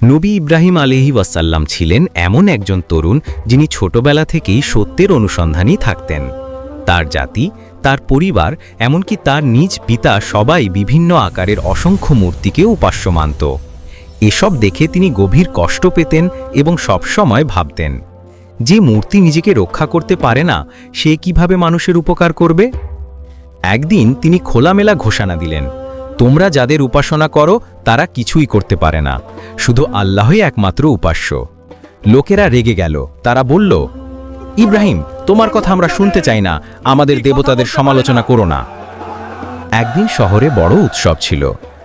নবী ইব্রাহিম আলাইহি ওয়াসাল্লাম ছিলেন এমন একজন তরুণ যিনি ছোটবেলা থেকেই সত্যের অনুসন্ধানী থাকতেন। তার জাতি, তার পরিবার, এমনকি তার নিজ পিতা সবাই বিভিন্ন আকারের অসংখ্য মূর্তিকে উপাস্য মানত। এসব দেখে তিনি গভীর কষ্ট পেতেন এবং সবসময় ভাবতেন, যে মূর্তি নিজেকে রক্ষা করতে পারে না, সে কিভাবে মানুষের উপকার করবে। একদিন তিনি খোলামেলা ঘোষণা দিলেন, তোমরা যাদের উপাসনা করো তারা কিছুই করতে পারে না, শুধু আল্লাহই একমাত্র উপাস্য। লোকেরা রেগে গেল। তারা বলল, ইব্রাহিম, তোমার কথা আমরা শুনতে চাই না, আমাদের দেবতাদের সমালোচনা করো না। একদিন শহরে বড় উৎসব ছিল।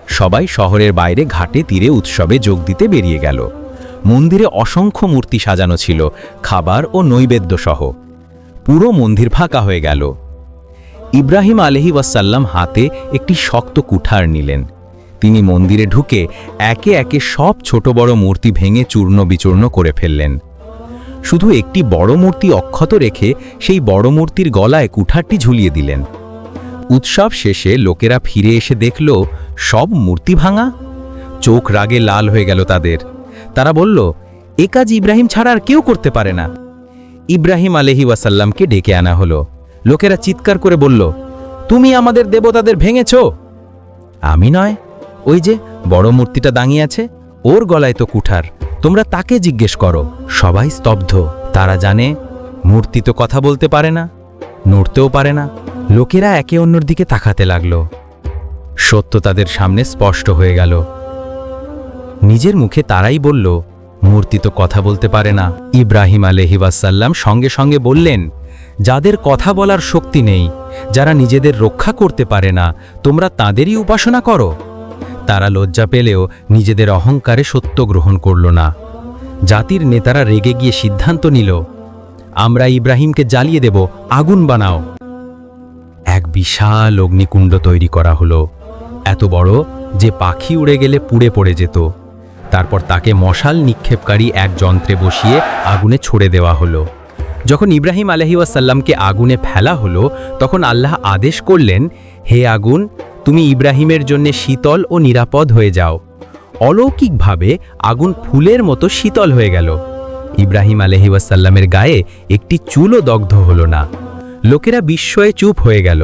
সবাই শহরের বাইরে ঘাটে তীরে উৎসবে যোগ দিতে বেরিয়ে গেল। মন্দিরে অসংখ্য মূর্তি সাজানো ছিল, খাবার ও নৈবেদ্য সহ। পুরো মন্দির ফাঁকা হয়ে গেল। ইব্রাহিম আলাইহি ওয়াসাল্লাম হাতে একটি শক্ত কুঠার নিলেন। তিনি মন্দিরে ঢুকে একে একে সব ছোট বড় মূর্তি ভেঙে চূর্ণ বিচূর্ণ করে ফেললেন। শুধু একটি বড় মূর্তি অক্ষত রেখে সেই বড় মূর্তির গলায় কুঠারটি ঝুলিয়ে দিলেন। উৎসব শেষে লোকেরা ফিরে এসে দেখল সব মূর্তি ভাঙা। চোখ রাগে লাল হয়ে গেল তাদের। তারা বলল, এ কাজ ইব্রাহিম ছাড়া আর কেউ করতে পারে না। ইব্রাহিম আলাইহি ওয়াসাল্লামকে ডেকে আনা হলো। লোকেরা চিৎকার করে বলল, তুমি আমাদের দেবতাদের ভেঙেছ। আমি নয়, ওই যে বড় মূর্তিটা দাঁড়িয়ে আছে, ওর গলায় তো কুঠার, তোমরা তাকে জিজ্ঞেস করো। সবাই স্তব্ধ। তারা জানে মূর্তি তো কথা বলতে পারে না, নড়তেও পারে না। লোকেরা একে অন্যর দিকে তাকাতে লাগল। সত্য তাদের সামনে স্পষ্ট হয়ে গেল। নিজের মুখে তারাই বলল, মূর্তি তো কথা বলতে পারে না। ইব্রাহিম আলাইহি ওয়াসাল্লাম সঙ্গে সঙ্গে বললেন, যাদের কথা বলার শক্তি নেই, যারা নিজেদের রক্ষা করতে পারে না, তোমরা তাদেরই উপাসনা করো। তারা লজ্জা পেলেও নিজেদের অহংকারে সত্য গ্রহণ করল না। জাতির নেতারা রেগে গিয়ে সিদ্ধান্ত নিল, আমরা ইব্রাহিমকে জ্বালিয়ে দেব, আগুন বানাও। এক বিশাল অগ্নিকুণ্ড তৈরি করা হলো, এত বড় যে পাখি উড়ে গেলে পুড়ে পড়ে যেত। তারপর তাকে মশাল নিক্ষেপকারী এক যন্ত্রে বসিয়ে আগুনে ছড়ে দেওয়া হলো। যখন ইব্রাহিম আলাইহি ওয়াসাল্লামকে আগুনে ফেলা হলো, তখন আল্লাহ আদেশ করলেন, হে আগুন, তুমি ইব্রাহিমের জন্য শীতল ও নিরাপদ হয়ে যাও। অলৌকিকভাবে আগুন ফুলের মতো শীতল হয়ে গেল। ইব্রাহিম আলাইহি ওয়াসাল্লামের গায়ে একটি চুলও দগ্ধ হলো না। লোকেরা বিস্ময়ে চুপ হয়ে গেল।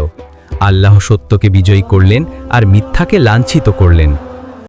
আল্লাহ সত্যকে বিজয়ী করলেন আর মিথ্যাকে লাঞ্ছিত করলেন।